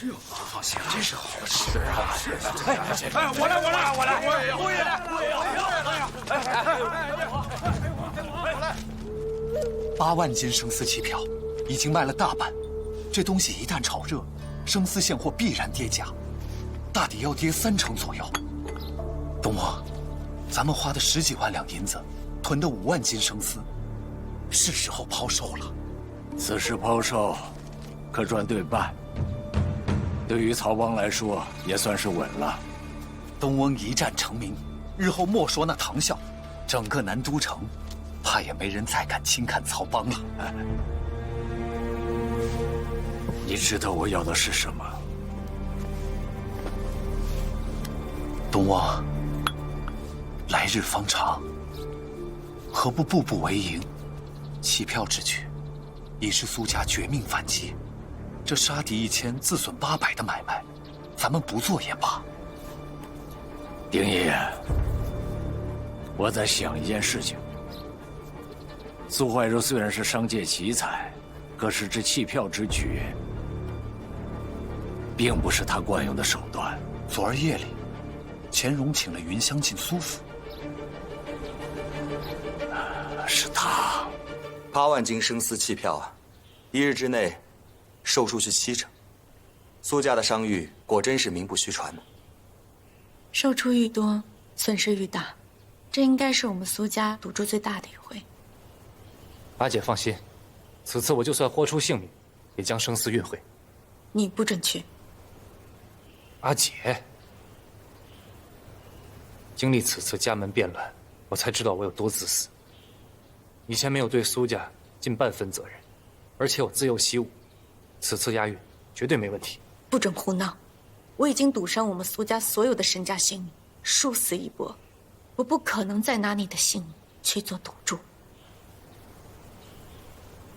这放心，这是好事啊！哎，我来，我也来！8万斤生丝期票，已经卖了大半。这东西一旦炒热，生丝现货必然跌价，大抵要跌30%左右。东王，咱们花的10几万两银子，囤的5万斤生丝，是时候抛售了。此时抛售，可赚对半。对于曹帮来说，也算是稳了。东翁一战成名，日后莫说那唐校，整个南都城，怕也没人再敢轻看曹帮了。你知道我要的是什么？东王，来日方长，何不步步为营？弃票之举，已是苏家绝命反击。这杀敌1000，自损800的买卖，咱们不做也罢。丁义，我在想一件事情。苏怀柔虽然是商界奇才，可是这弃票之举，并不是他惯用的手段。昨儿夜里，钱荣请了云香进苏府，是他。8万斤生丝弃票啊，1日之内售出去70%。苏家的商誉果真是名不虚传呢。售出愈多，损失愈大，这应该是我们苏家赌注最大的一回。阿姐放心，此次我就算豁出性命，也将生丝运回。你不准去。阿姐，经历此次家门变乱，我才知道我有多自私。以前没有对苏家尽半分责任，而且我自幼习武，此次押运绝对没问题。不准胡闹！我已经赌上我们苏家所有的身家性命，殊死一搏，我不可能再拿你的性命去做赌注。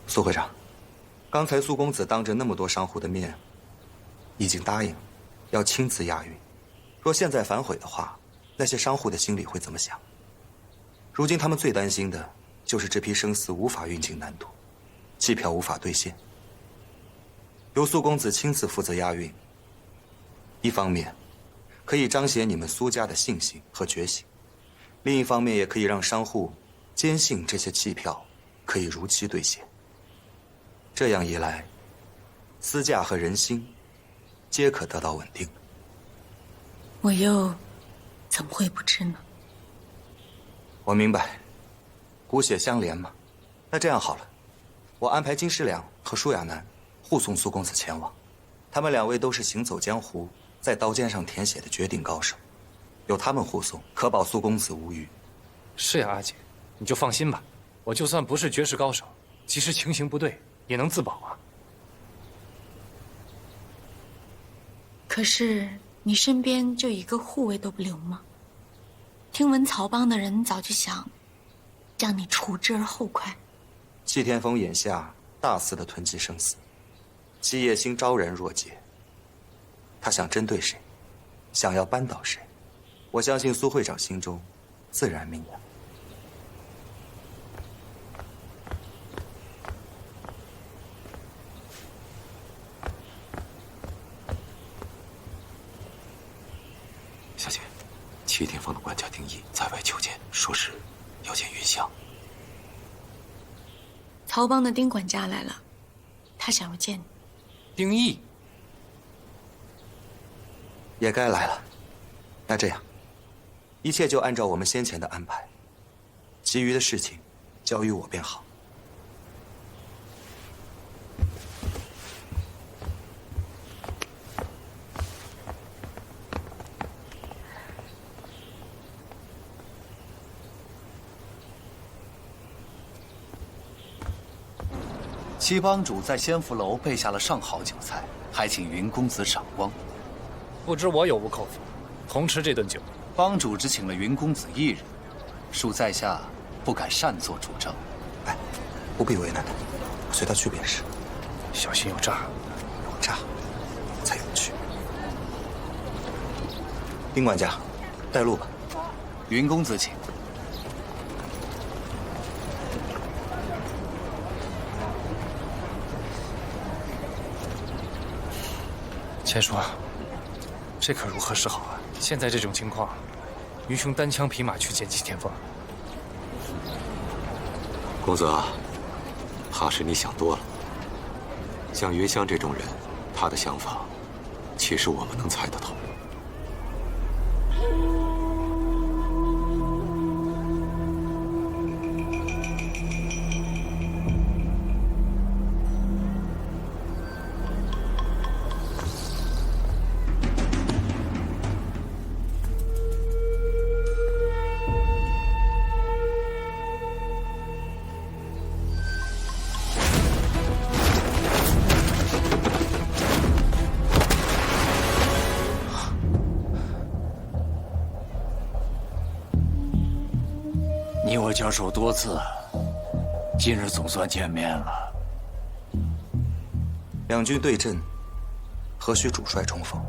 苏会长，刚才苏公子当着那么多商户的面，已经答应要亲自押运。若现在反悔的话，那些商户的心里会怎么想？如今他们最担心的就是这批生丝无法运进南都，弃票无法兑现。由苏公子亲自负责押运，一方面可以彰显你们苏家的信心和决心，另一方面也可以让商户坚信这些弃票可以如期兑现。这样一来，私价和人心皆可得到稳定。我又怎么会不知呢？我明白，骨血相连嘛。那这样好了，我安排金师良和舒亚楠护送苏公子前往。他们2位都是行走江湖，在刀尖上舔血的绝顶高手，有他们护送，可保苏公子无虞。是呀，阿姐，你就放心吧。我就算不是绝世高手，即使情形不对，也能自保啊。可是你身边就一个护卫都不留吗？听闻曹帮的人早就想将你除之而后快。戚天风眼下大肆的囤积生丝，戚叶兴昭然若揭。他想针对谁，想要扳倒谁，我相信苏会长心中自然明了。小姐，戚天风的管家丁义在外求见，说是要见云香。曹帮的丁管家来了，他想要见你。丁义也该来了。那这样，一切就按照我们先前的安排，其余的事情交于我便好。七帮主在仙福楼备下了上好酒菜，还请云公子赏光。不知我有无口福，同吃这顿酒。帮主只请了云公子1人，恕在下不敢擅作主张。哎，不必为难他，我随他去便是。小心有诈。有诈，才有趣。丁管家，带路吧。云公子请。千叔，这可如何是好啊？现在这种情况，愚兄单枪匹马去见齐天凤。公子啊，怕是你想多了。像云香这种人，他的想法，其实我们能猜得透。你我交手多次，今日总算见面了。两军对阵，何须主帅冲锋？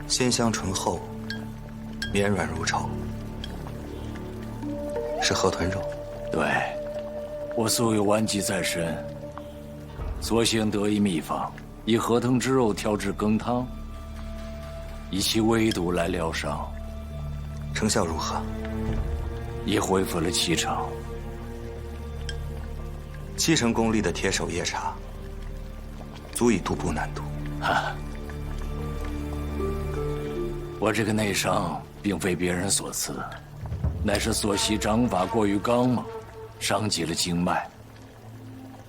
鲜香醇厚，绵软如绸，是河豚肉。对，我素有顽疾在身，所幸得一秘方，以河豚之肉调制羹汤，以其微毒来疗伤。成效如何？已恢复了7成。7成功力的铁手夜叉，足以独步难度。哈。我这个内伤并非别人所赐，乃是所习掌法过于刚猛，伤及了经脉。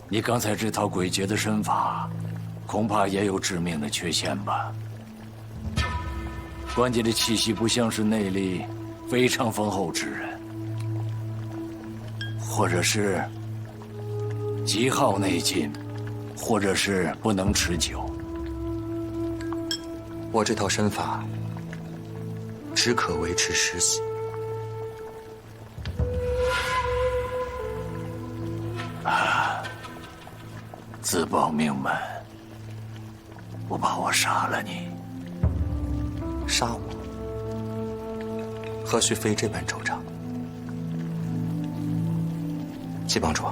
你刚才这套诡谲的身法，恐怕也有致命的缺陷吧？关键的气息不像是内力非常丰厚之人，或者是极耗内劲，或者是不能持久。我这套身法只可维持10息。自报命门，不怕我杀了你？杀我，何须费这般周章？齐帮主，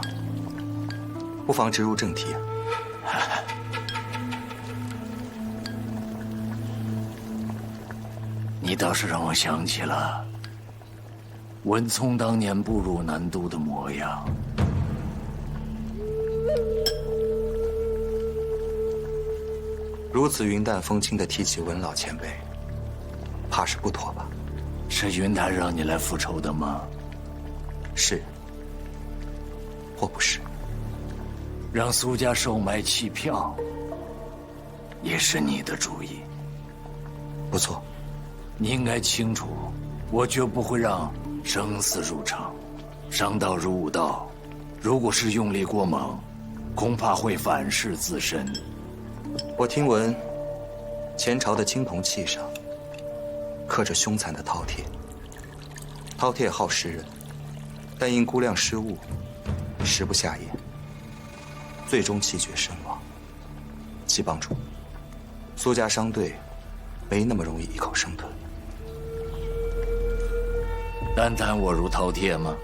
不妨直入正题。你倒是让我想起了文聪当年步入南都的模样。如此云淡风轻地提起文老前辈，怕是不妥吧？是云淡让你来复仇的吗？是，或不是？让苏家售卖弃票，也是你的主意。不错。你应该清楚，我绝不会让生死入场，伤道如武道。如果是用力过猛，恐怕会反噬自身。我听闻，前朝的青铜器上刻着凶残的饕餮。饕餮好食人，但因估量失误，食不下咽，最终气绝身亡。齐帮主，苏家商队没那么容易一口生吞。单谈我如饕餮吗？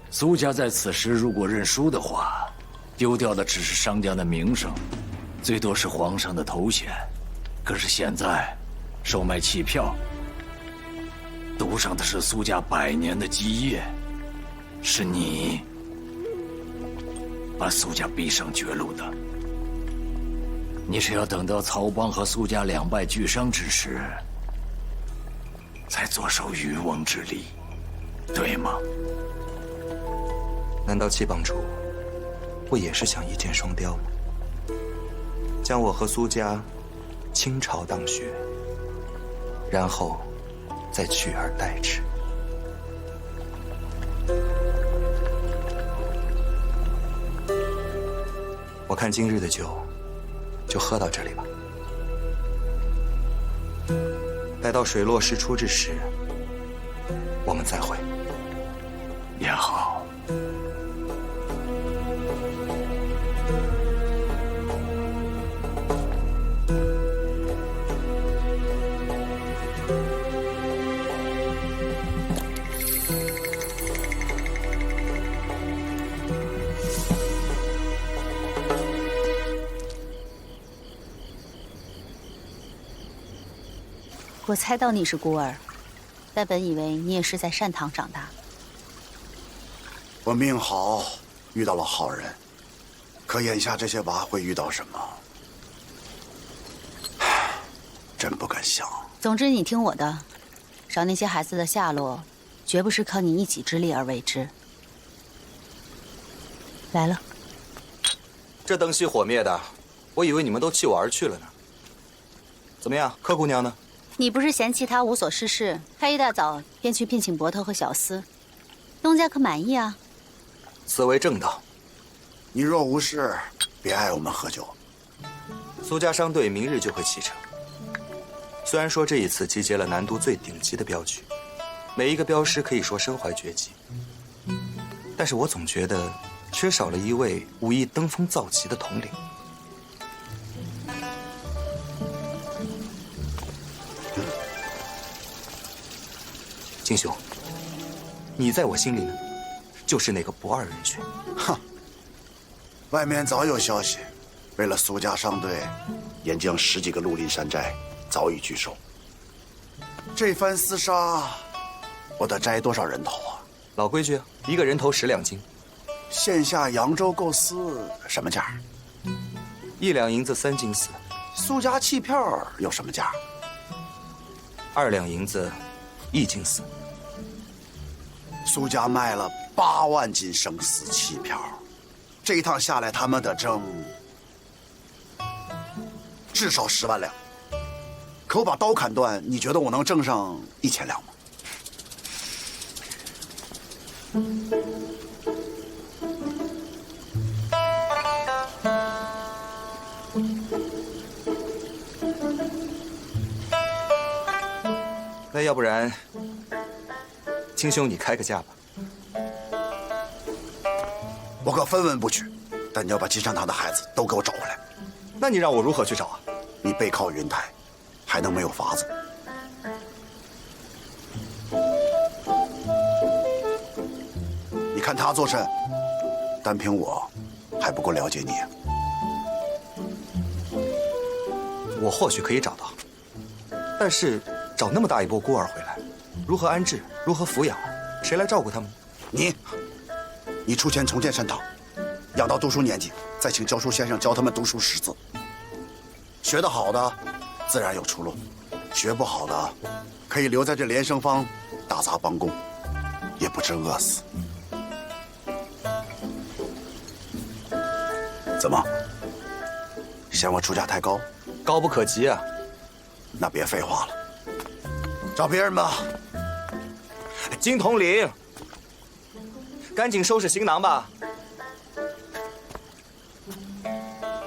苏家在此时如果认输的话，丢掉的只是商家的名声，最多是皇上的头衔。可是现在，售卖弃票，赌上的是苏家100年的基业，是你把苏家逼上绝路的。你是要等到曹邦和苏家两败俱伤之时，才坐收渔翁之利，对吗？难道齐帮主不也是想一箭双雕吗？将我和苏家倾巢荡血，然后再取而代之。我看今日的酒就喝到这里吧。待到水落石出之时，我们再会。也好。我猜到你是孤儿，但本以为你也是在善堂长大。我命好，遇到了好人，可眼下这些娃会遇到什么，真不敢想。总之，你听我的，找那些孩子的下落，绝不是靠你一己之力而为之。来了，这灯熄火灭的，我以为你们都弃我而去了呢。怎么样，柯姑娘呢？你不是嫌弃他无所事事，他一大早便去聘请伯特和小厮，东家可满意啊？此为正道。你若无事，别碍我们喝酒。苏家商队明日就会启程。虽然说这一次集结了南都最顶级的镖局，每一个镖师可以说身怀绝技，但是我总觉得缺少了一位武艺登峰造极的统领。金兄，你在我心里呢，就是那个不二人选。哼，外面早有消息，为了苏家商队，沿江10几个绿林山寨早已拒收。这番厮杀，我得摘多少人头啊？老规矩啊，一个人头10两金。线下扬州构思什么价？1两银子3金4。苏家气票有什么价？2两银子1金4。苏家卖了8万斤生丝气票，这一趟下来，他们得挣至少10万两。可我把刀砍断，你觉得我能挣上1000两吗？那要不然，青兄你开个价吧。我可分文不取，但你要把金山堂的孩子都给我找回来。那你让我如何去找啊？你背靠云台，还能没有法子？你看他做甚？单凭我，还不够了解你。我或许可以找到，但是找那么大一波孤儿回来，如何安置？如何抚养？谁来照顾他们？你出钱重建山堂，养到读书年纪，再请教书先生教他们读书识字。学得好的，自然有出路；学不好的，可以留在这连生坊打杂帮工，也不致饿死。怎么？嫌我出价太高？高不可及啊！那别废话了，找别人吧。金统领，赶紧收拾行囊吧。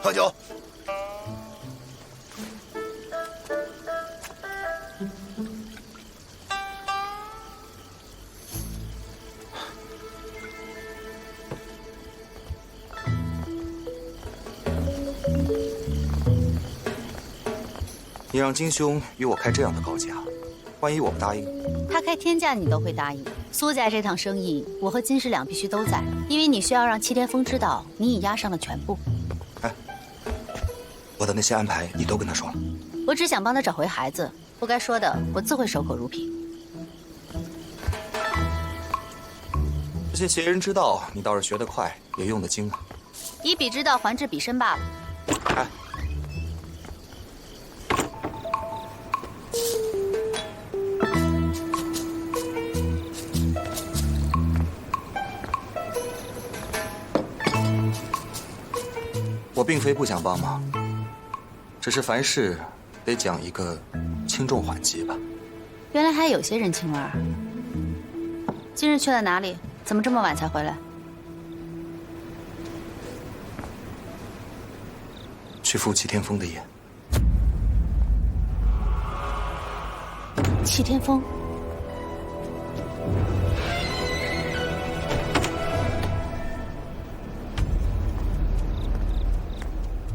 喝酒。你让金兄与我开这样的高价，万一我不答应？他开天价你都会答应。苏家这趟生意，我和金氏两必须都在，因为你需要让戚天风知道你已押上了全部。哎，我的那些安排你都跟他说了？我只想帮他找回孩子，不该说的我自会守口如瓶。这些邪人之道，你倒是学得快，也用得精啊。以彼之道还治彼身罢了。哎。我并非不想帮忙，只是凡事得讲一个轻重缓急吧。原来还有些人情味儿。今日去了哪里？怎么这么晚才回来？去赴齐天风的宴。齐天风。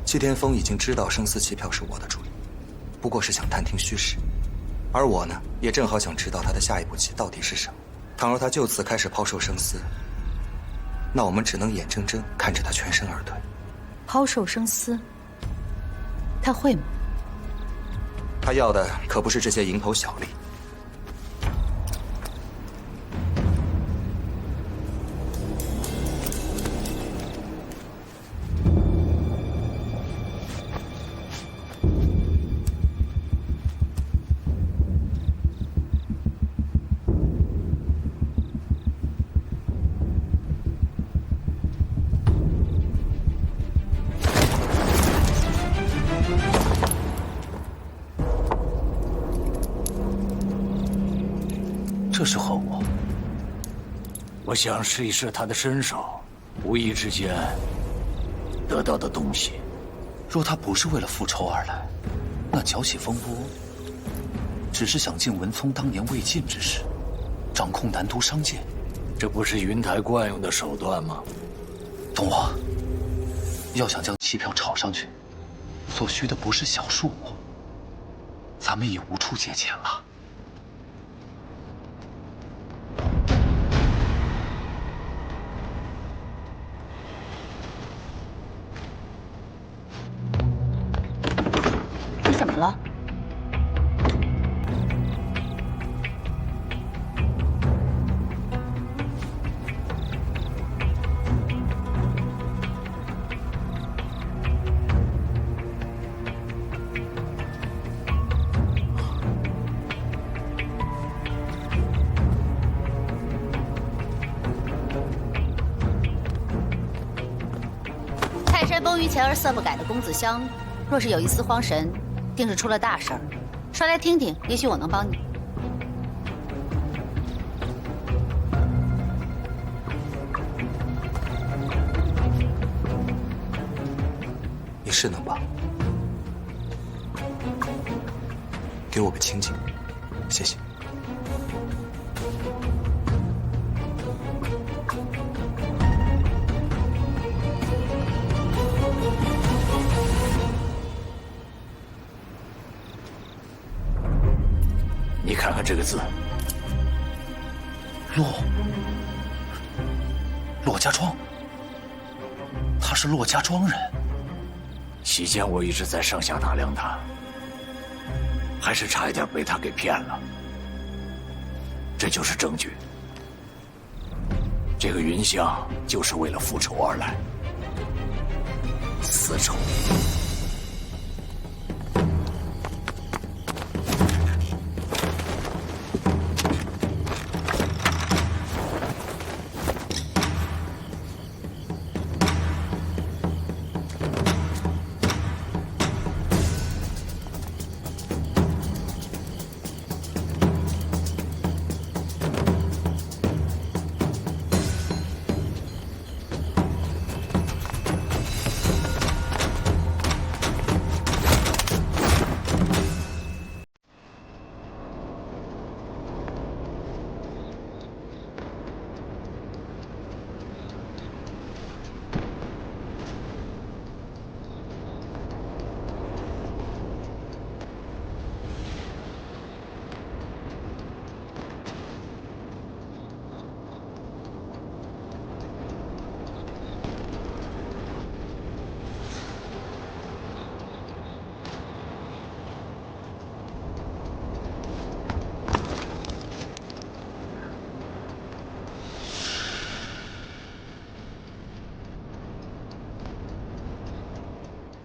齐天风已经知道生死契票是我的主意，不过是想探听虚实，而我呢，也正好想知道他的下一步棋到底是什么。倘若他就此开始抛售生丝，那我们只能眼睁睁看着他全身而退。抛售生丝，他会吗？他要的可不是这些蝇头小利。这是何物？我想试一试他的身手，无意之间得到的东西。若他不是为了复仇而来，那搅起风波，只是想尽文聪当年未尽之事，掌控南都商界。这不是云台惯用的手段吗？东王，要想将期票炒上去，所需的不是小数目，咱们已无处借钱了。你怎么了？泰山崩于前而色不改的公子香，若是有一丝慌神，定是出了大事儿。说来听听，也许我能帮你。你是能帮，给我个清静，谢谢。你看看这个字，骆家庄，他是骆家庄人。席间我一直在上下打量他，还是差一点被他给骗了。这就是证据。这个云香就是为了复仇而来，私仇。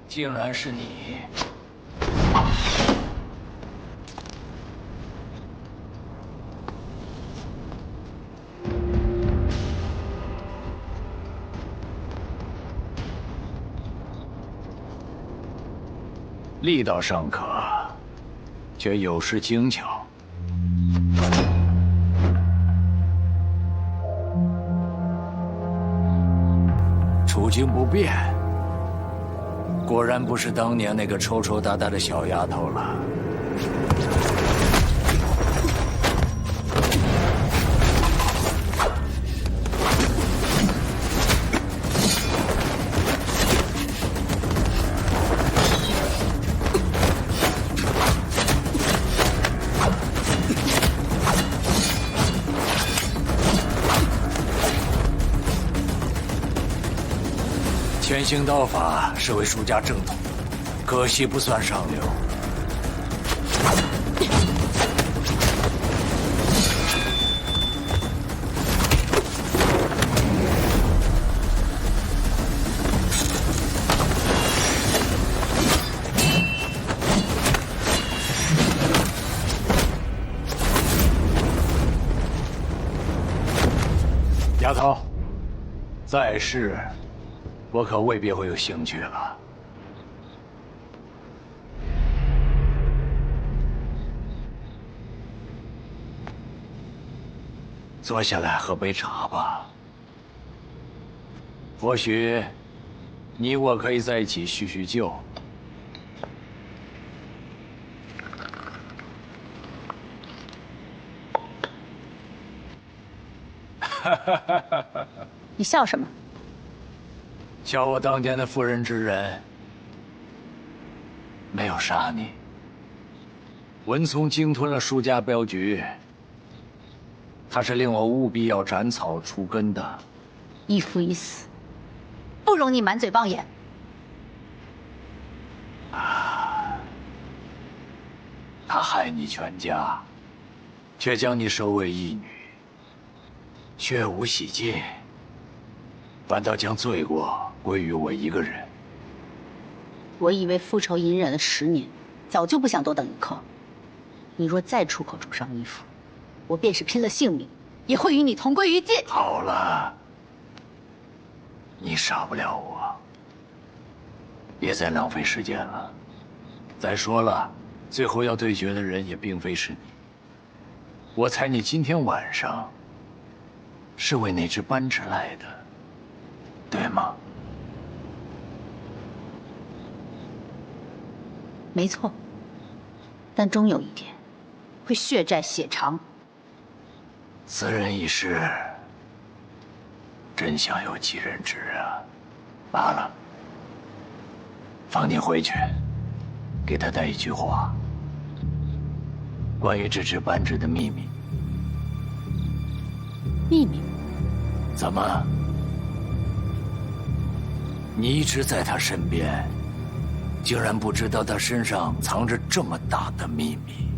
竟然是你！力道尚可，却有失精巧。处境不便，果然不是当年那个抽抽搭搭的小丫头了。潜行刀法是为舒家正统，可惜不算上流。丫头，再试。我可未必会有兴趣了。坐下来喝杯茶吧。或许，你我可以在一起叙叙旧。你笑什么？笑我当年的妇人之仁，没有杀你。文聪鲸吞了舒家镖局，他是令我务必要斩草除根的。一夫一死，不容你满嘴妄言。他害你全家，却将你收为义女，血无洗尽，反倒将罪过归于我一个人。我以为复仇隐忍了10年，早就不想多等一刻。你若再出口主上义父，我便是拼了性命，也会与你同归于尽。好了，你杀不了我，别再浪费时间了。再说了，最后要对决的人也并非是你。我猜你今天晚上是为那只斑螭来的，对吗？没错，但终有一天会血债血偿。此人已逝，真想有其人知啊！罢了，放你回去，给他带一句话，关于这只斑螭的秘密。秘密？怎么？你一直在他身边，竟然不知道他身上藏着这么大的秘密？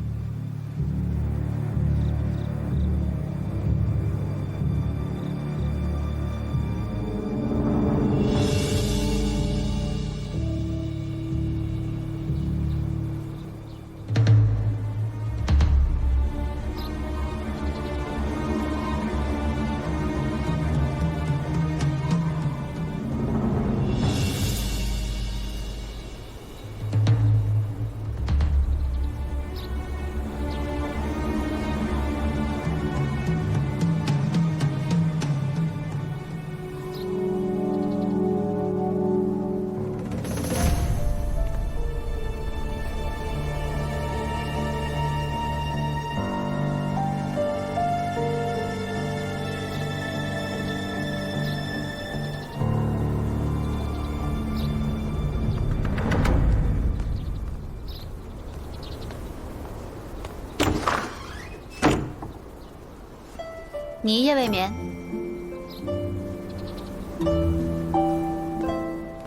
你一夜未眠，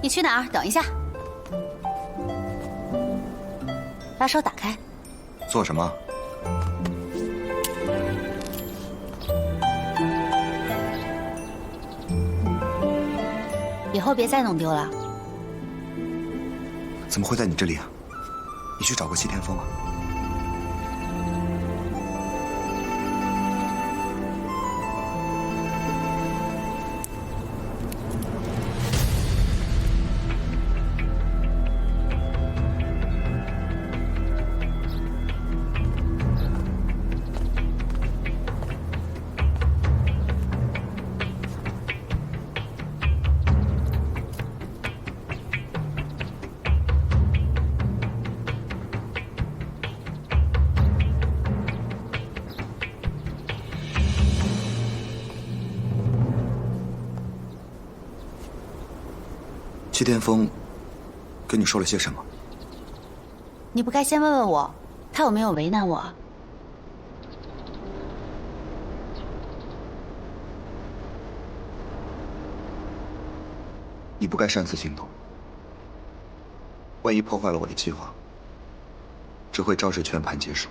你去哪儿？等一下，把手打开。做什么？以后别再弄丢了。怎么会在你这里啊？你去找过谢天风啊？戚天风跟你说了些什么？你不该先问问我，他有没有为难我？你不该擅自行动，万一破坏了我的计划，只会招致全盘皆输。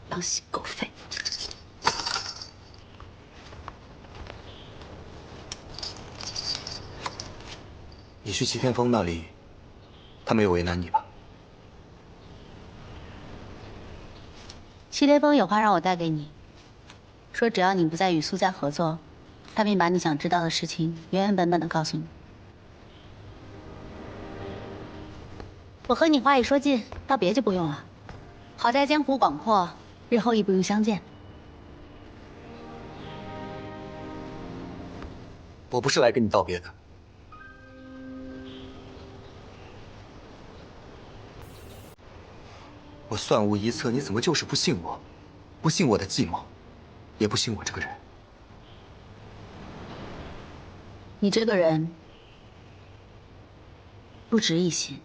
狼心狗肺！你去齐天风那里，他没有为难你吧？戚天风有话让我带给你，说只要你不再与苏家合作，他便把你想知道的事情原原本本的告诉你。我和你话一说尽，道别就不用了。好在江湖广阔，日后亦不用相见。我不是来跟你道别的。我算无一策，你怎么就是不信我？不信我的计谋，也不信我这个人。你这个人不值一信。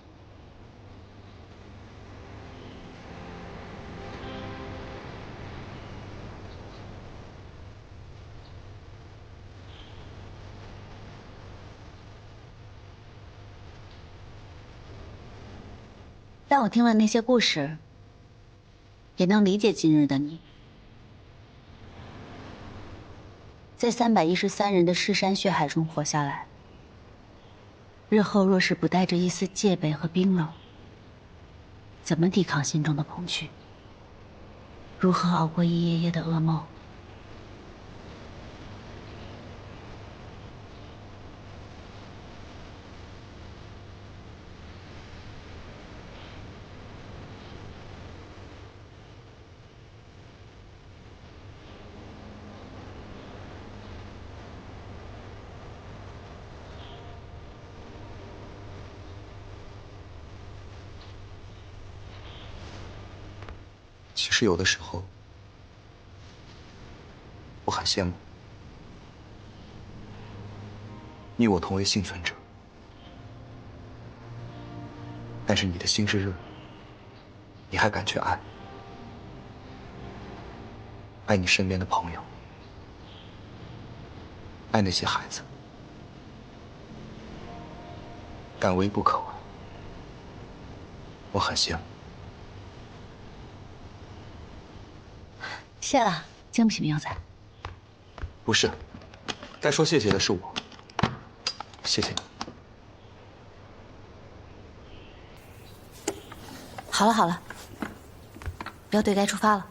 但我听了那些故事，也能理解今日的你。在313人的尸山血海中活下来，日后若是不带着一丝戒备和冰冷，怎么抵抗心中的恐惧？如何熬过一夜夜的噩梦？其实有的时候，我很羡慕你我同为幸存者，但是你的心是热，你还敢去爱，爱你身边的朋友，爱那些孩子，敢为不可为，我很羡慕。谢了，经不起明仔。不是，该说谢谢的是我。谢谢你。好了好了，标队该出发了。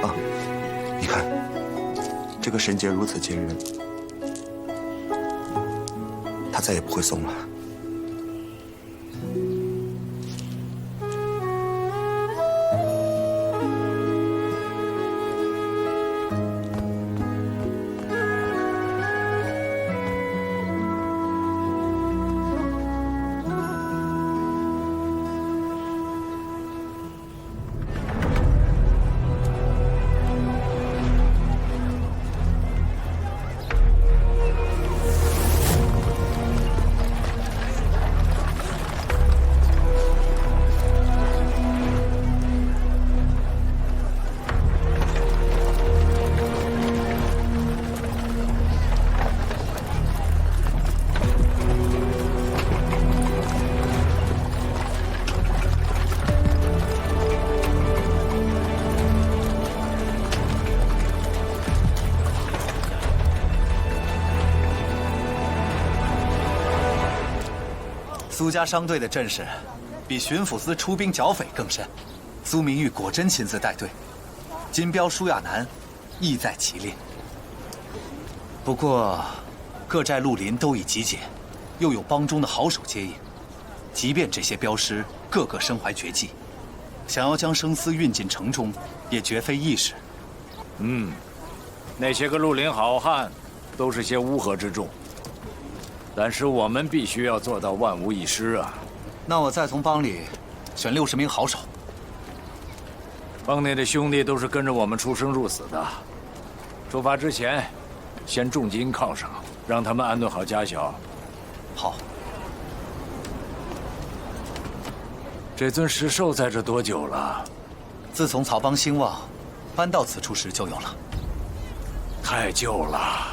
啊，你看，这个绳结如此坚韧，它再也不会松了。苏家商队的阵势，比巡抚司出兵剿匪更甚。苏明玉果真亲自带队，金镖舒亚南亦在其列。不过，各寨绿林都已集结，又有帮中的好手接应，即便这些镖师个个身怀绝技，想要将生丝运进城中，也绝非易事。那些个绿林好汉，都是些乌合之众。但是我们必须要做到万无一失啊！那我再从帮里选60名好手。帮内的兄弟都是跟着我们出生入死的，出发之前，先重金犒赏，让他们安顿好家小。好。这尊石兽在这多久了？自从曹帮兴旺，搬到此处时就有了。太旧了。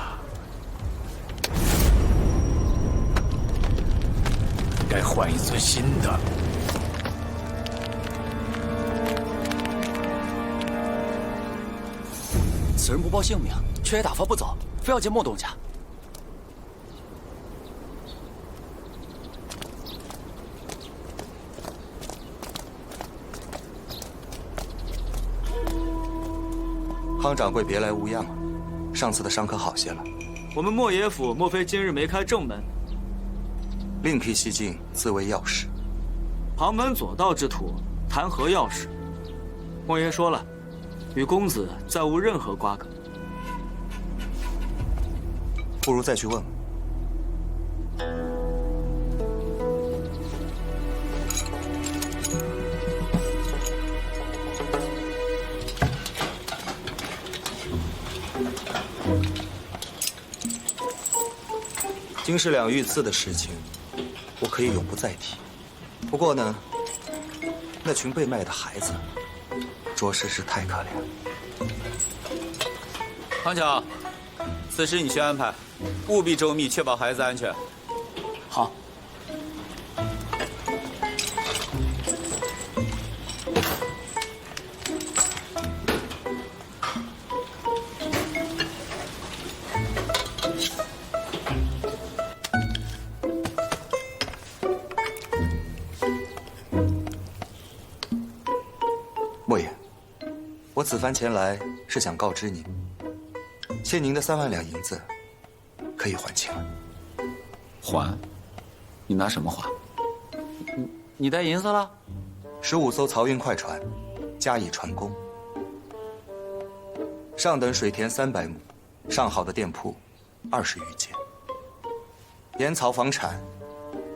该换一尊新的。此人不报性命，却也打发不走，非要见莫东家。康掌柜别来无恙，上次的伤可好些了？我们莫爷府莫非今日没开正门？另辟蹊径，自为要事。旁门左道之徒，谈何要事？莫爷说了，与公子再无任何瓜葛。不如再去问问。金氏两遇刺的事情，我可以永不再提。不过呢，那群被卖的孩子，着实是太可怜。康桥，此事你去安排，务必周密，确保孩子安全。好。莫爷，我此番前来是想告知您，欠您的3万两银子，可以还清了。还？你拿什么还？你带银子了？15艘漕运快船，加以船工。上等水田300亩，上好的店铺20余间，盐漕房产，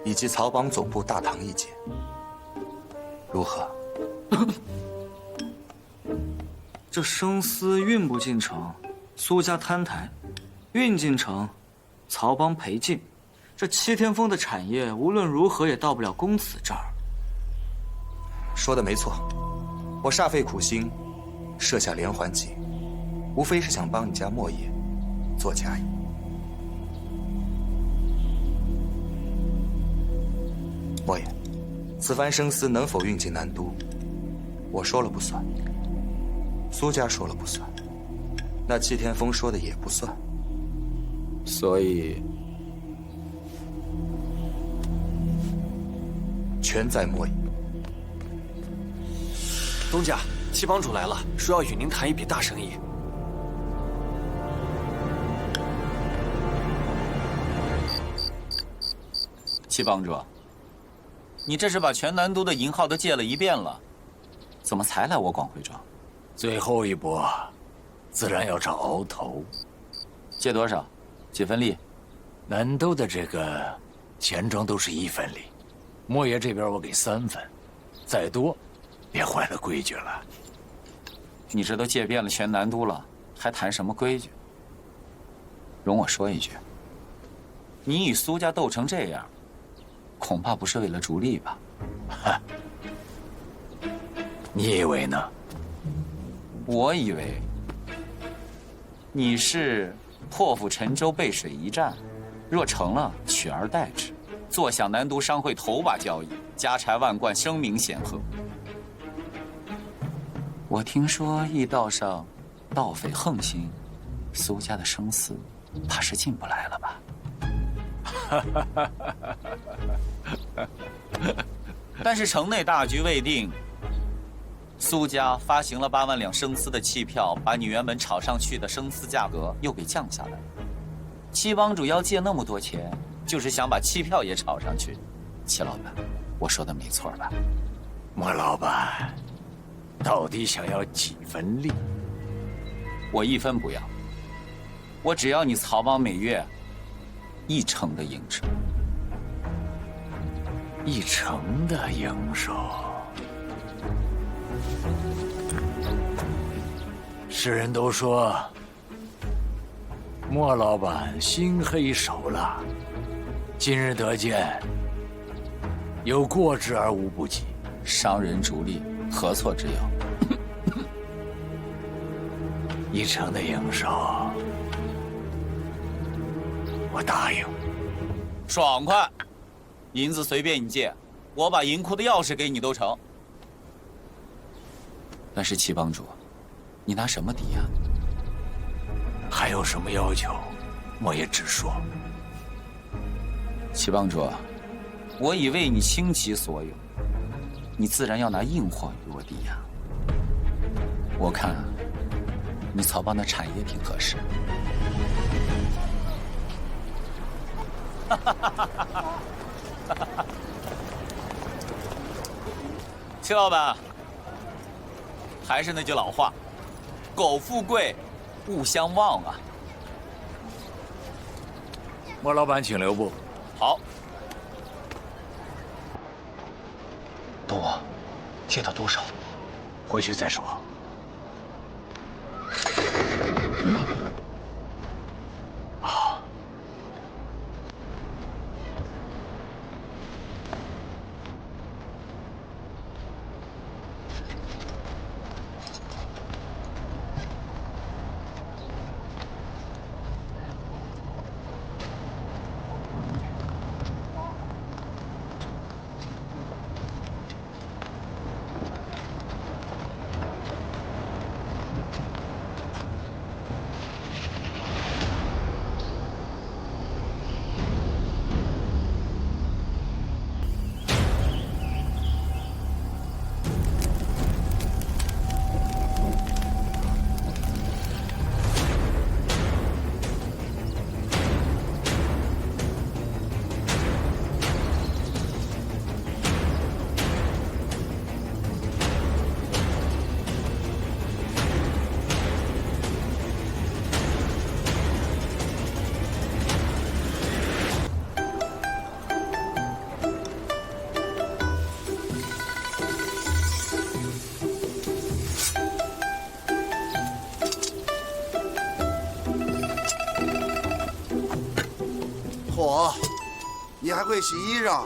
以及漕帮总部大堂1间，如何？这生丝运不进城，苏家摊台；运进城，曹帮赔进。这7天风的产业，无论如何也到不了公子这儿。说的没错，我煞费苦心，设下连环计，无非是想帮你家莫爷做嫁衣。莫爷，此番生丝能否运进南都，我说了不算。苏家说了不算，那戚天风说的也不算，所以全在莫爷。东家，七帮主来了，说要与您谈一笔大生意。七帮主，你这是把全南都的银号都借了一遍了，怎么才来我广汇庄？最后一波，自然要找鳌头。借多少？几分利？南都的这个钱庄都是1分利，莫爷这边我给3分，再多也坏了规矩了。你这都借遍了全南都了，还谈什么规矩？容我说一句，你与苏家斗成这样，恐怕不是为了逐利吧？你以为呢？我以为你是破釜沉舟背水一战，若成了，取而代之，坐享南都商会头把交椅，家财万贯，声名显赫。我听说驿道上盗匪横行，苏家的生死怕是进不来了吧？但是城内大局未定，苏家发行了8万两生丝的期票，把你原本炒上去的生丝价格又给降下来。七帮主要借那么多钱，就是想把期票也炒上去。七老板，我说的没错吧？莫老板，到底想要几分利？我1分不要，我只要你曹帮每月1成的营收。1成的营收。世人都说莫老板心黑手辣，今日得见，有过之而无不及。商人逐利，何错之有？1成的营收，我答应。爽快，银子随便你借，我把银库的钥匙给你都成。但是七帮主，你拿什么抵押？还有什么要求，莫爷直说。七帮主，我已为你倾其所有，你自然要拿硬货与我抵押。我看，你曹帮的产业挺合适。七老板，还是那句老话，苟富贵，勿相忘啊。莫老板，请留步。好。东王，借到多少？回去再说。好。嚯，你还会洗衣裳？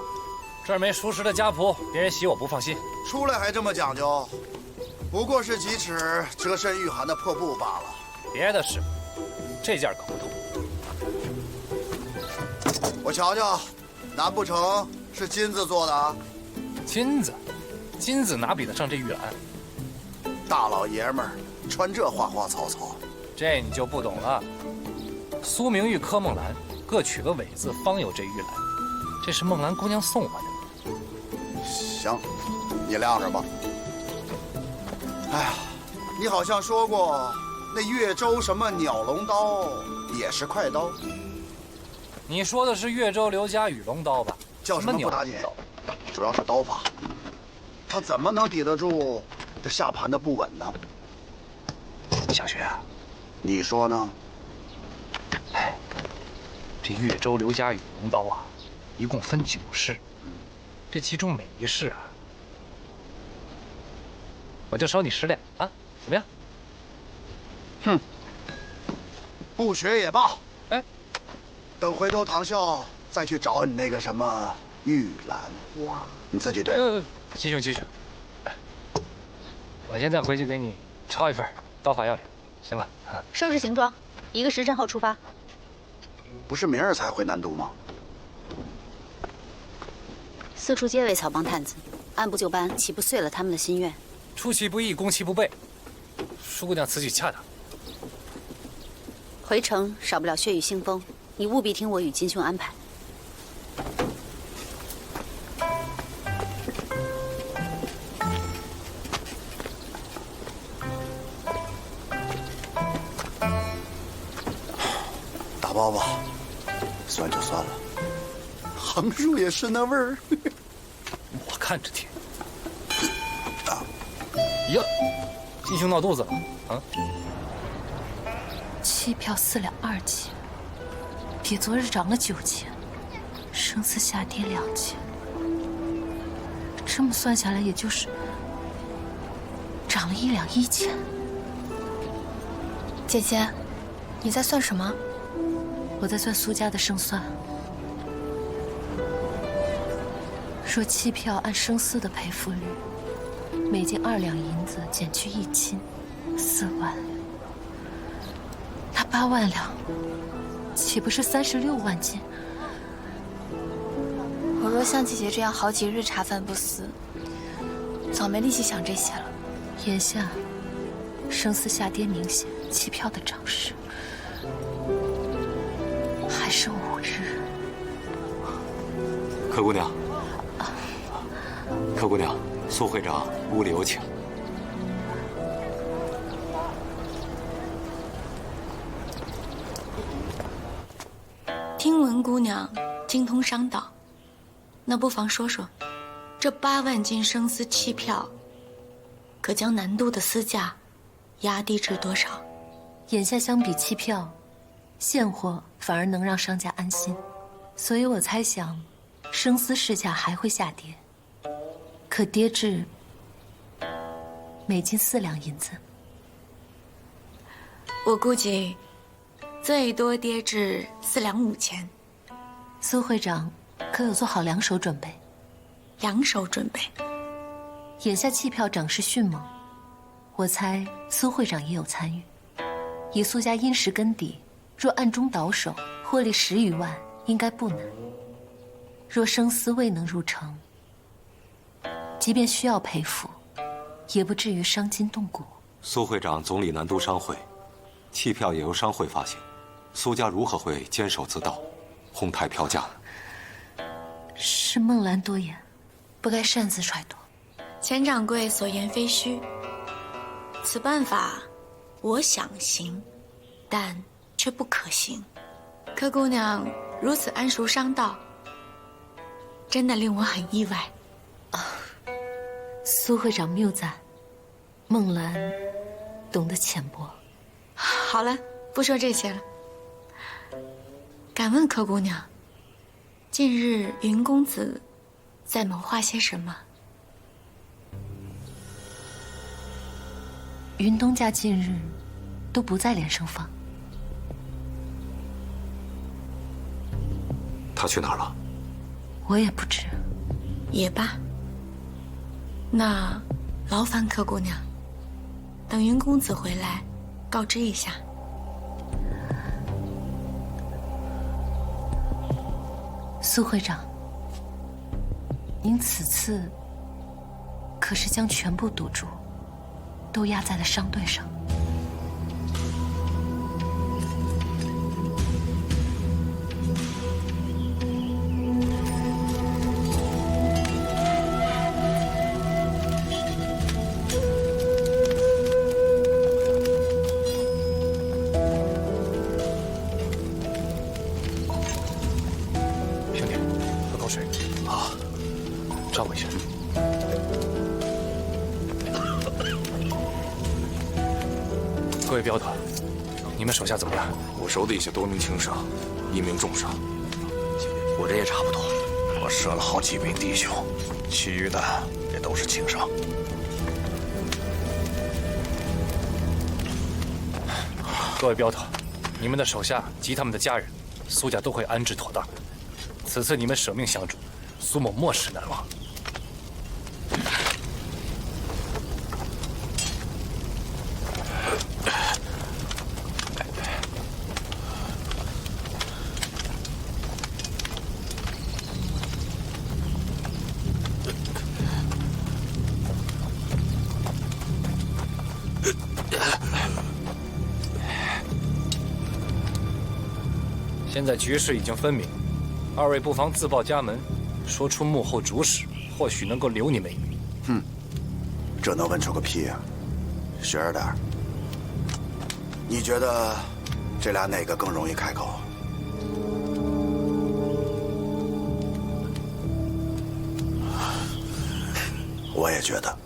这儿没熟识的家仆，别人洗我不放心。出来还这么讲究，不过是几尺遮身御寒的破布罢了。别的是，这件搞不懂。我瞧瞧，难不成是金子做的？金子，金子哪比得上这玉兰？大老爷们儿穿这花花草草，这你就不懂了。苏明玉、柯梦兰各取个伪字，方有这玉兰。这是梦兰姑娘送我的。行，你晾着吧。哎呀，你好像说过，那越州什么鸟龙刀也是快刀。你说的是越州刘家雨龙刀吧？叫什么不打紧，主要是刀法，他怎么能抵得住这下盘的不稳呢？小雪，你说呢？哎，这越州刘家雨龙刀啊，一共分9式，这其中每一式啊，我就收你10两啊，怎么样？哼，不学也罢。哎，等回头唐啸再去找你那个什么玉兰，你自己对。齐兄，我现在回去给你抄一份刀法要领，行吧？收拾行装，1个时辰后出发。不是明儿才回南都吗？四处皆为草帮探子，按部就班，岂不遂了他们的心愿？出其不意，攻其不备。舒姑娘此举恰当。回城少不了血雨腥风，你务必听我与金兄安排。打包吧，算就算了。横竖也是那味儿。我看着甜。呀，金兄闹肚子了啊！期票4两2钱，比昨日涨了9钱，生丝下跌2钱，这么算下来，也就是涨了1两1钱。姐姐，你在算什么？我在算苏家的胜算。若期票按生丝的赔付率，每斤2两银子减去1斤，4万。那8万两，岂不是36万斤？我若像姐姐这样好几日茶饭不思，早没力气想这些了。眼下，生丝下跌明显，期票的涨势还是5日。柯姑娘，柯姑娘，苏会长屋里有请。听闻姑娘精通商道，那不妨说说，这8万斤生丝期票，可将南都的丝价压低至多少？眼下相比期票，现货反而能让商家安心，所以我猜想，生丝市价还会下跌，可跌至每斤4两银子。我估计最多跌至4两5钱。苏会长可有做好2手准备？2手准备。眼下期票涨势迅猛，我猜苏会长也有参与。以苏家殷实根底，若暗中倒手，获利10余万应该不难。若生丝未能入城，即便需要赔付，也不至于伤筋动骨。苏会长总理南都商会，期票也由商会发行，苏家如何会坚守自盗，哄抬票价呢？是孟兰多言，不该擅自揣度。钱掌柜所言非虚，此办法我想行，但却不可行。柯姑娘如此谙熟商道，真的令我很意外。苏会长谬赞，孟兰懂得浅薄。好了，不说这些了。敢问柯姑娘，近日云公子在谋划些什么？云东家近日都不在连生坊，他去哪儿了？我也不知。也罢，那劳烦柯姑娘，等云公子回来，告知一下。苏会长，您此次可是将全部赌注都压在了商队上？各位镖头，你们手下怎么样？我手底下多名轻伤，1名重伤。我这也差不多，我折了好几名弟兄，其余的也都是轻伤。各位镖头，你们的手下及他们的家人，苏家都会安置妥当。此次你们舍命相助，苏某莫齿难忘。现在局势已经分明，二位不妨自报家门，说出幕后主使，或许能够留你们一命。哼，这能问出个屁呀！学着点儿。你觉得这俩哪个更容易开口？我也觉得。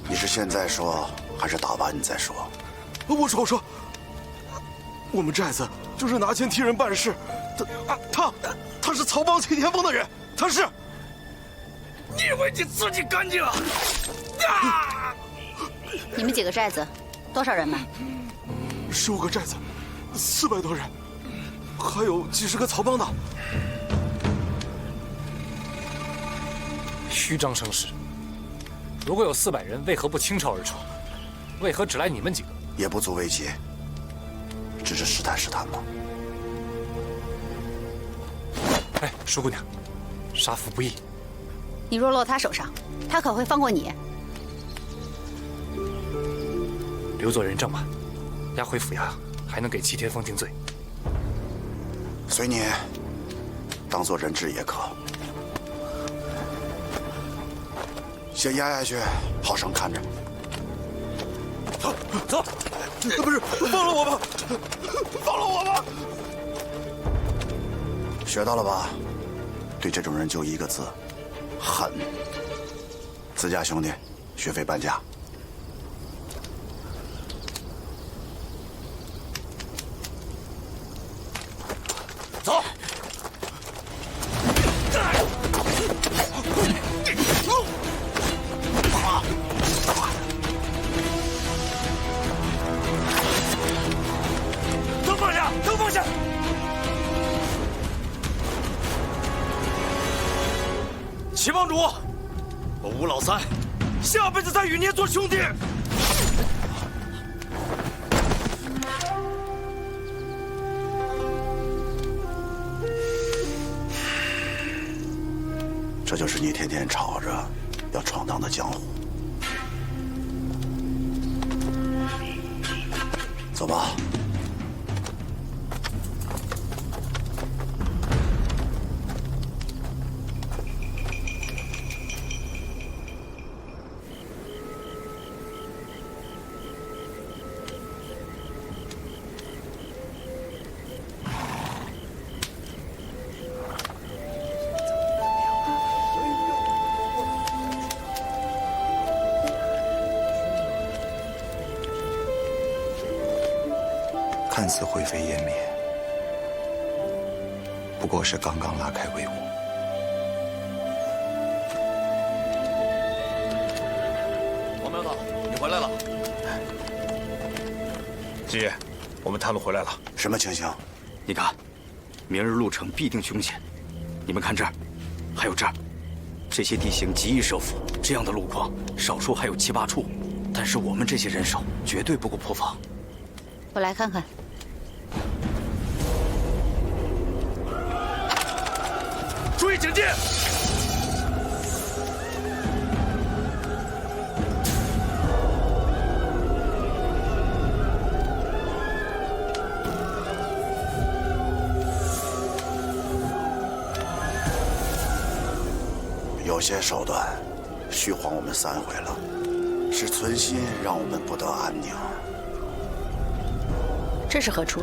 你是现在说，还是打完你再说？我说，我们寨子就是拿钱替人办事，他是曹帮齐天锋的人，他是。你以为你自己干净啊？你们几个寨子，多少人马？15个寨子，400多人，还有几十个曹帮的。虚张声势。如果有400人，为何不倾巢而出？为何只来你们几个？也不足为奇，只是试探试探吧。哎，舒姑娘，杀父不义。你若落他手上，他可会放过你？留作人证吧，押回府衙，还能给齐天锋定罪。随你，当做人质也可。先压下去，好生看着。走，不是，放了我吧，放了我吧。学到了吧？对这种人就一个字，狠。自家兄弟，学费半价。走。都放下！齐帮主，我吴老三下辈子再与您做兄弟。这就是你天天吵着要闯荡的江湖。走吧。看似灰飞烟灭，不过是刚刚拉开帷幕。王苗导，你回来了。继业，我们探路回来了。什么情形？你看，明日路程必定凶险。你们看这儿，还有这儿，这些地形极易设伏。这样的路况，少说还有7、8处，但是我们这些人手绝对不够破防。我来看看。注意警戒！有些手段，虚晃我们3回了，是存心让我们不得安宁。这是何处？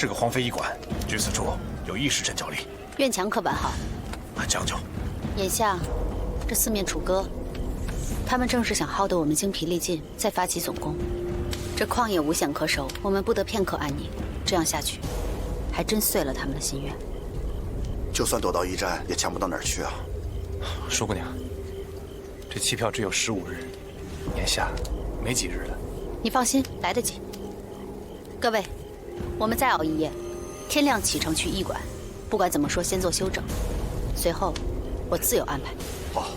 是个荒废医馆，据此处有异式阵脚力。院墙可完好。将就。眼下，这四面楚歌，他们正是想耗得我们精疲力尽，再发起总攻。这旷野无险可守，我们不得片刻安宁。这样下去，还真遂了他们的心愿。就算躲到驿站，也强不到哪儿去啊。舒姑娘，这期票只有15日，眼下没几日了。你放心，来得及。各位，我们再熬一夜，天亮启程去驿馆。不管怎么说，先做休整，随后我自有安排。好。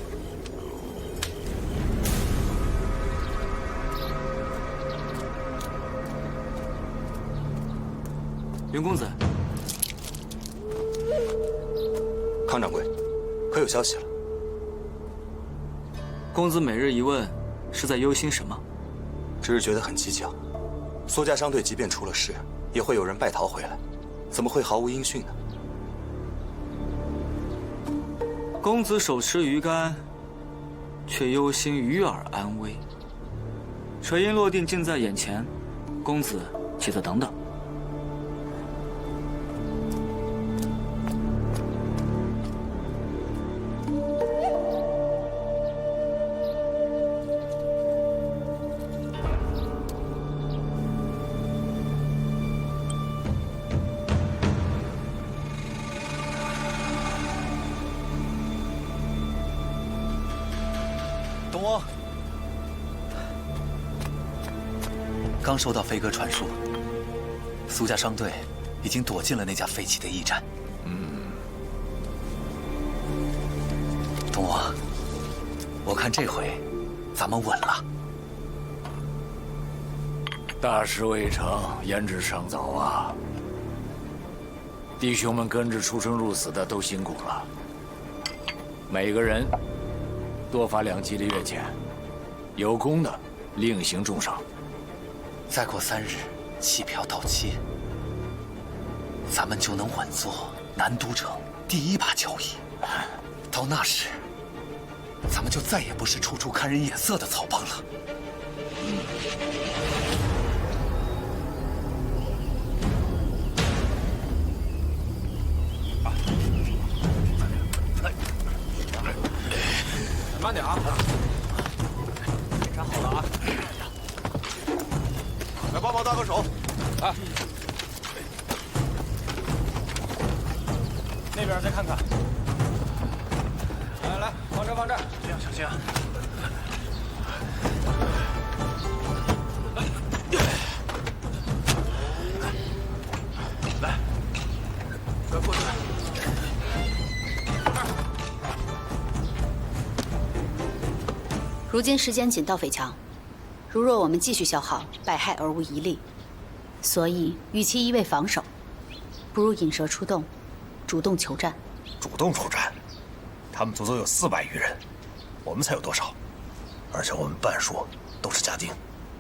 云公子，康掌柜，可有消息了？公子每日一问，是在忧心什么？只是觉得很蹊跷。苏家商队即便出了事，也会有人败逃回来，怎么会毫无音讯呢？公子手持鱼竿，却忧心鱼饵安危。垂阴落定近在眼前，公子且再等等。东翁，刚收到飞鸽传书，苏家商队已经躲进了那家废弃的驿站。东翁，我看这回咱们稳了。大事未成，言之尚早啊！弟兄们跟着出生入死的都辛苦了，每个人多发2级的月钱，有功的另行重赏。再过3日，期票到期，咱们就能稳坐南都城第1把交椅。到那时，咱们就再也不是处处看人眼色的草帮了。慢点啊！站好了啊！来帮忙搭个手。啊！那边再看看。来来，放这放这儿。小心啊，小心啊！来，快过去！如今时间紧到匪强，如若我们继续消耗，百害而无一利。所以，与其一味防守，不如引蛇出洞，主动求战。主动出战，他们足足有400余人，我们才有多少？而且我们半数都是家丁。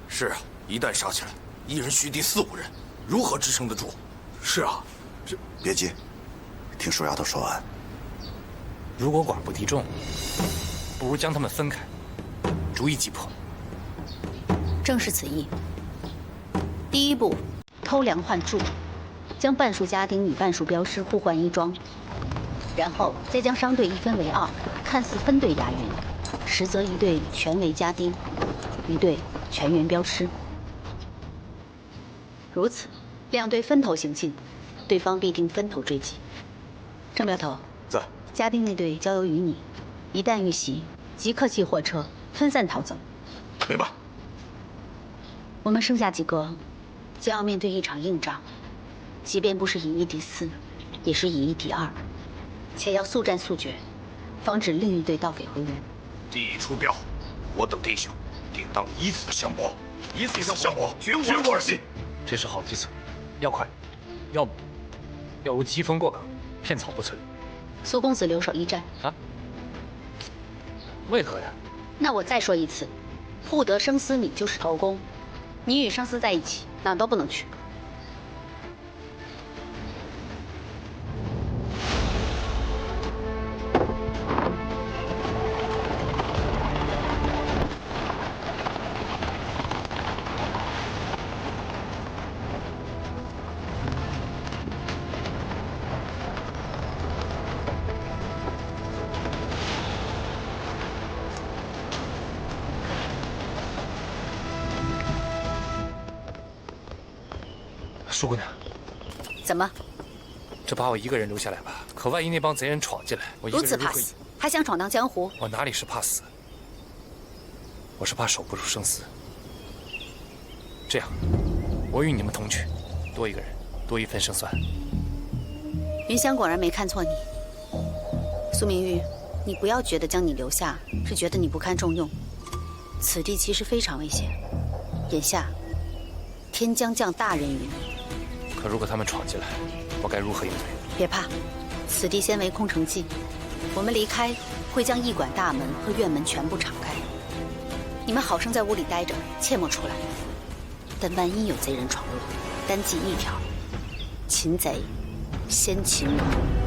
是啊，一旦杀起来，一人须敌4、5人，如何支撑得住？是啊，这别急，听鼠丫头说完。如果寡不敌众，不如将他们分开，逐一击破。正是此意。第一步，偷梁换柱，将半数家丁与半数镖师互换衣装，然后再将商队一分为2，看似分队押运，实则一队全为家丁，一队全员镖师。如此，2队分头行进，对方必定分头追击。郑镖头，在。家丁那队交由于你，一旦遇袭，即刻系货车分散逃走。明白。我们剩下几个，将要面对一场硬仗，即便不是以1敌4，也是以1敌2，且要速战速决，防止另一队盗匪回援。第一出镖，我等弟兄定当以死相搏，以死相搏，绝无儿戏。这是好计策，要快，要无疾风过岗，片草不存。苏公子留守驿站啊？为何呀？那我再说一次，护得生死你就是头功，你与生死在一起，哪都不能去。苏姑娘，怎么？这把我一个人留下来吧。可万一那帮贼人闯进来，我一个如人此怕死，还想闯荡江湖？我哪里是怕死，我是怕守不住生死。这样，我与你们同去，多一个人，多一份胜算。云香果然没看错你，苏明玉，你不要觉得将你留下是觉得你不堪重用，此地其实非常危险。眼下，天将降大任于你。可如果他们闯进来，我该如何应对？别怕，此地先为空城计，我们离开会将驿馆大门和院门全部敞开。你们好生在屋里待着，切莫出来。但万一有贼人闯入，单记一条：擒贼先擒王。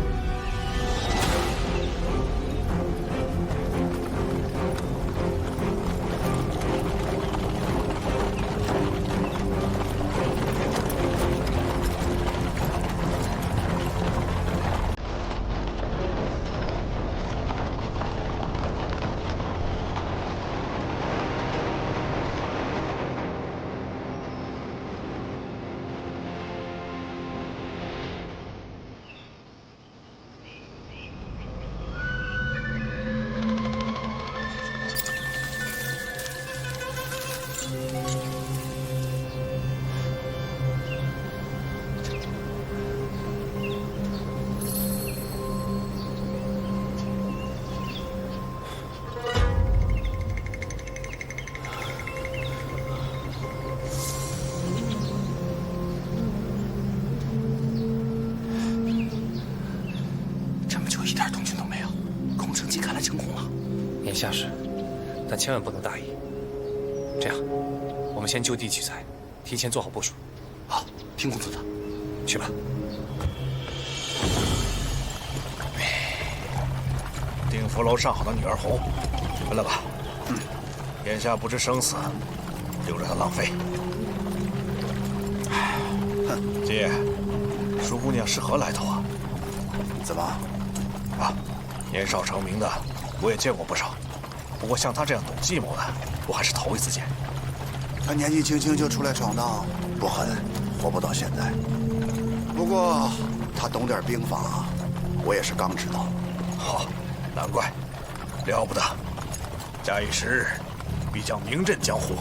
眼下是，但千万不能大意。这样，我们先就地取材，提前做好部署。好，听公子的。去吧。定福楼上好的女儿红，分了吧。眼下不知生死，留着她浪费。姐，舒姑娘是何来头啊？怎么？啊，年少成名的，我也见过不少。不过像她这样懂计谋的，我还是头一次见。她年纪轻轻就出来闯荡，不狠，活不到现在。不过她懂点兵法，我也是刚知道。好，难怪，了不得。假以时日，必将名震江湖。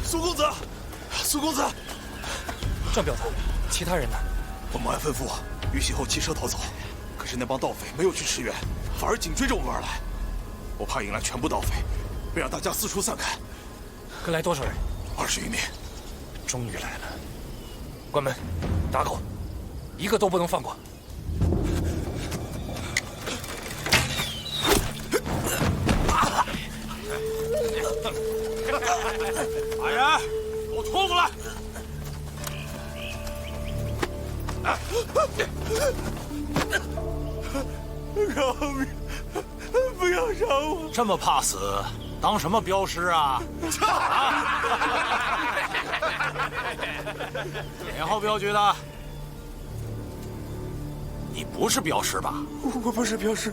苏公子，苏公子，郑彪子，其他人呢？本王吩咐玉玺后骑车逃走，可是那帮盗匪没有去驰援，反而紧追着我们而来。我怕引来全部盗匪，便让大家四处散开。跟来多少人？20余名。终于来了！关门，打狗，一个都不能放过。把人给我拖过来！饶命！不要杀我！这么怕死，当什么镖师啊？哪号镖局的？你不是镖师吧？我不是镖师，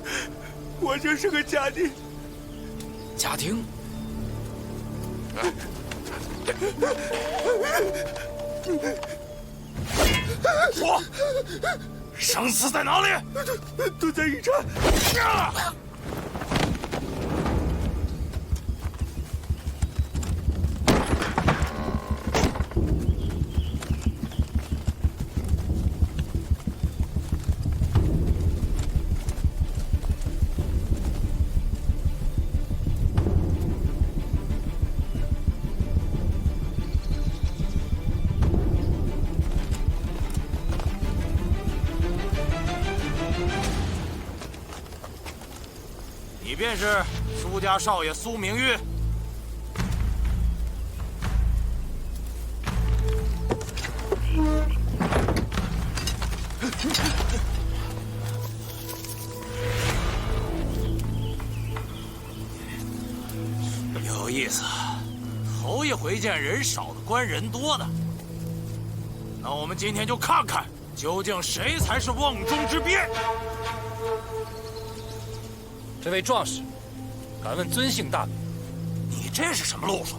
我就是个家丁。家丁？说，生死在哪里？都在驿站。你便是苏家少爷苏明玉。有意思，头一回见人少的关人多的。那我们今天就看看，究竟谁才是瓮中之鳖。这位壮士，敢问尊姓大名？你这是什么路数？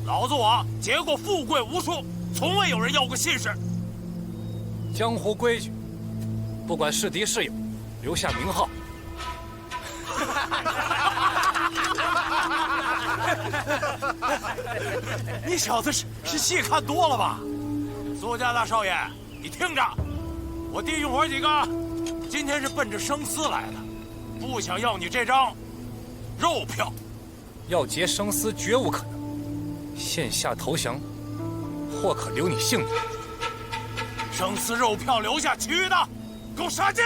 老子我结过富贵无数，从未有人要过信使。江湖规矩，不管是敌是友，留下名号。你小子是戏看多了吧？苏家大少爷，你听着，我弟兄伙几个今天是奔着生丝来的。不想要你这张肉票，要劫生丝绝无可能。现下投降，或可留你性命。生丝肉票留下，其余的给我杀尽！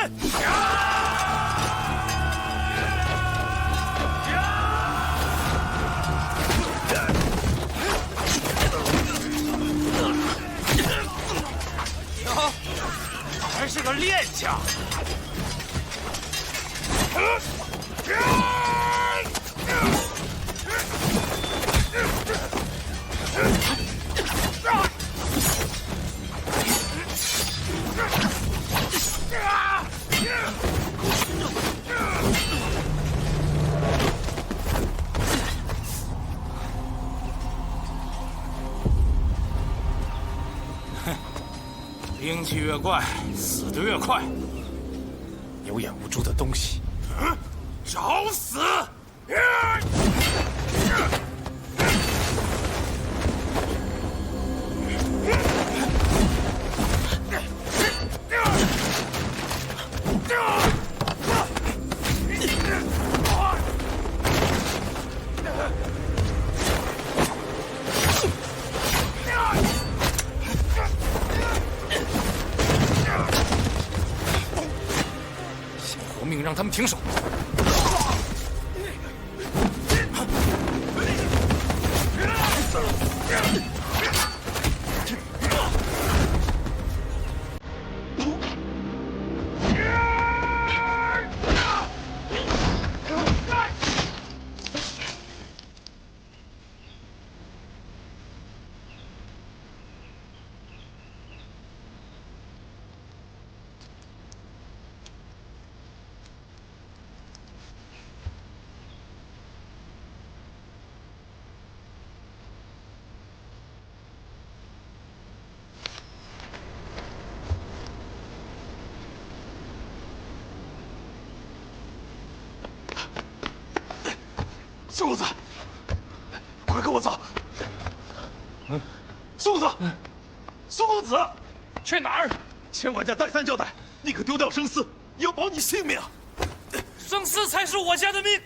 哟，还是个练家。兵器越怪，死得越快。有眼无珠的东西，找死！活命让他们停手！松子，快跟我走！松子，松子，去哪儿？千管家再三交代，你可丢掉生丝，要保你性命。生丝才是我家的命。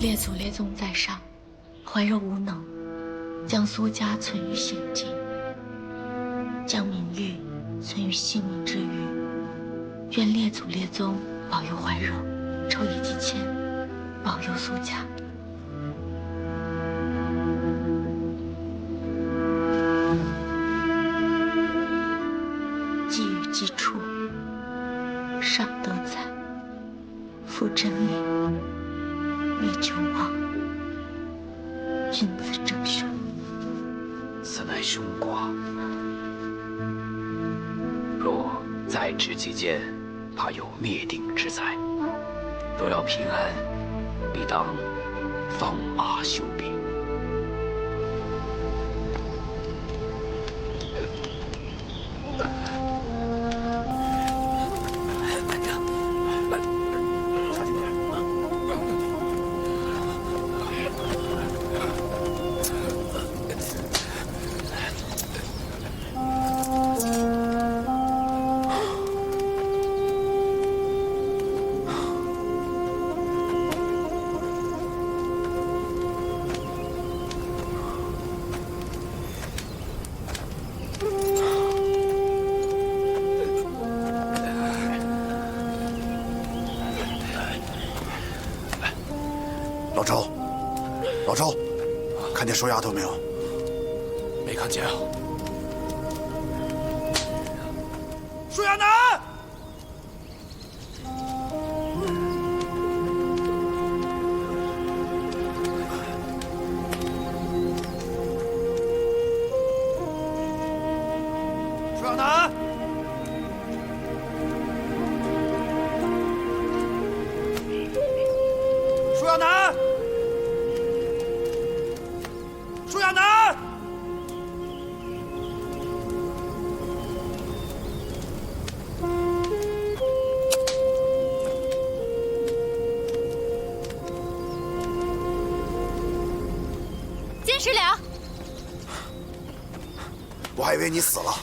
列祖列宗在上，怀柔无能，将苏家存于险境，将明玉存于性命之余。愿列祖列宗保佑怀柔，抽一记签，保佑苏家。寄予机处，上德才，复真理，灭九王，君子正凶。此乃凶卦，若在职期间，怕有灭顶之灾。若要平安，必当放马休兵。老周，老周，看见瘦丫头没有？没看见啊。舒亚楠，舒亚楠，舒亚楠，舒亚楠。金石良，我还以为你死了，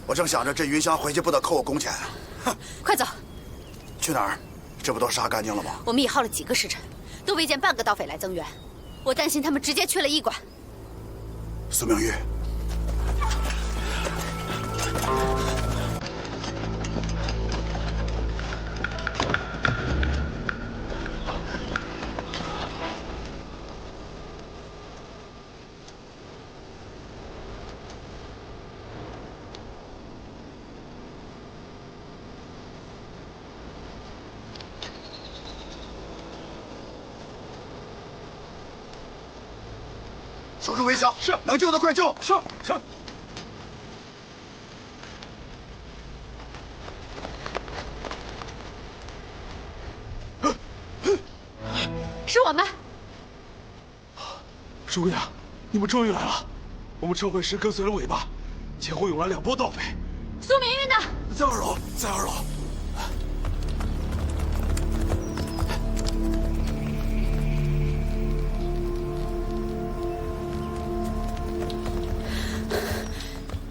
我正想着这云香回去不得扣我工钱啊！哼，快走！去哪儿？这不都杀干净了吗？我们已耗了几个时辰，都未见半个盗匪来增援，我担心他们直接去了驿馆。苏明玉，守住围墙，是能救的快救，是。是我们。叔姑娘，你们终于来了！我们撤回时跟随了尾巴，前后涌来2波盗匪。苏明玉呢？在2楼，在2楼。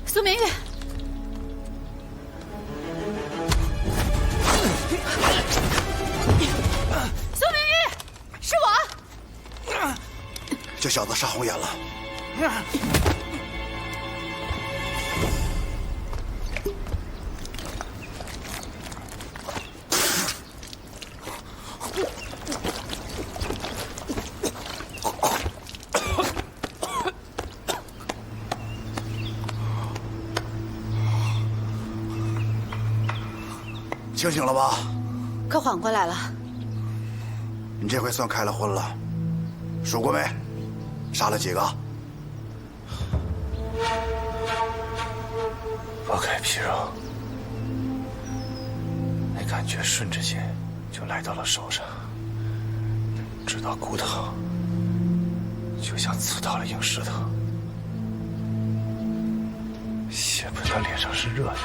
苏明玉，苏明玉，是我。这小子杀红眼了。清醒了吧？可缓过来了。你这回算开了荤了。数过没？杀了几个？剥开皮肉，那感觉瞬之间就来到了手上，直到骨头，就像刺到了硬石头。血喷到脸上是热的。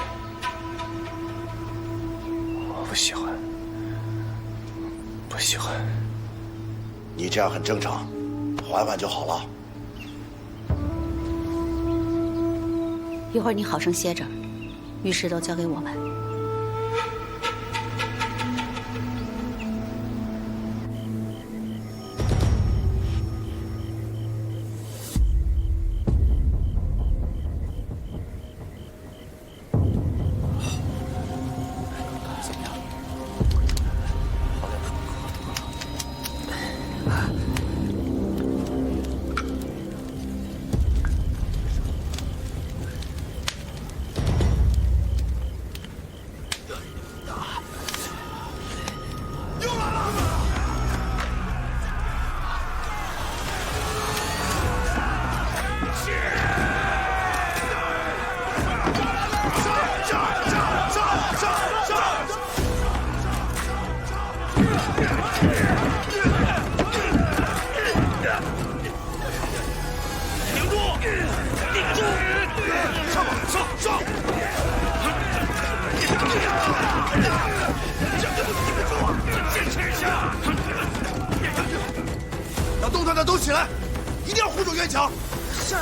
我不喜欢，不喜欢。你这样很正常，缓缓就好了。一会儿你好生歇着，玉石都交给我们。都起来，一定要护住院墙。是。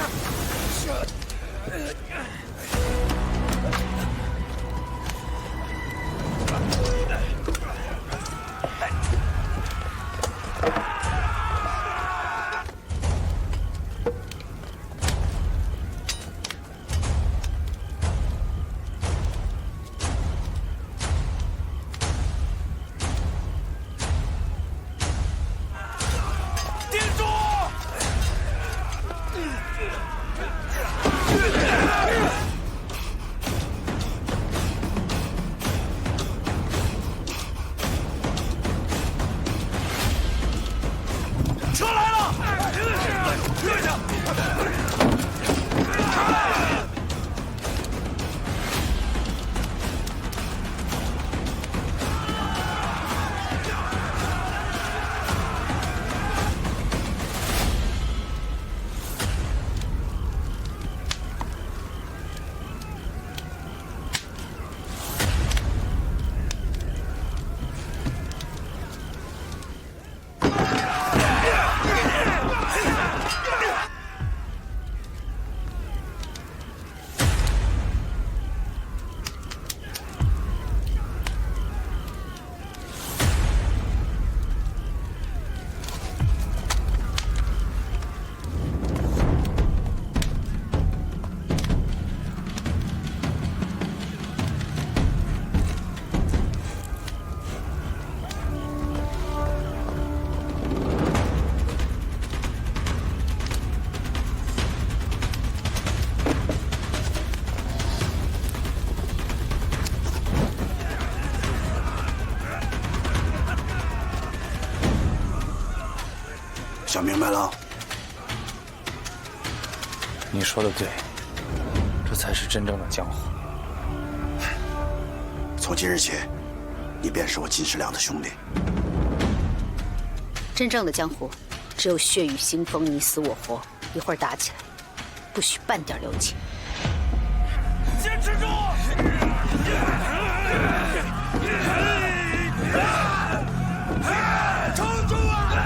想明白了？你说的对，这才是真正的江湖。从今日起，你便是我金世良的兄弟。真正的江湖，只有血雨腥风，你死我活。一会儿打起来，不许半点留情。坚持住！撑住啊！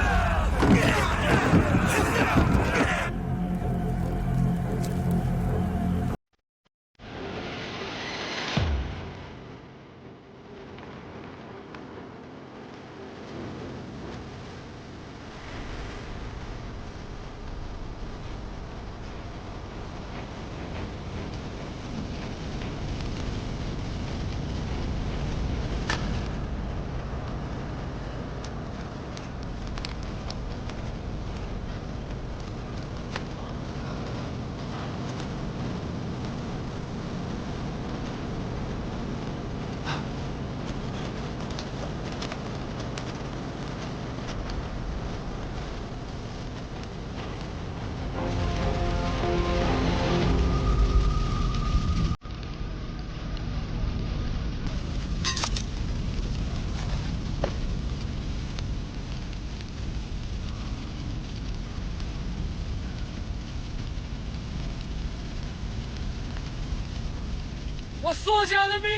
我苏家的命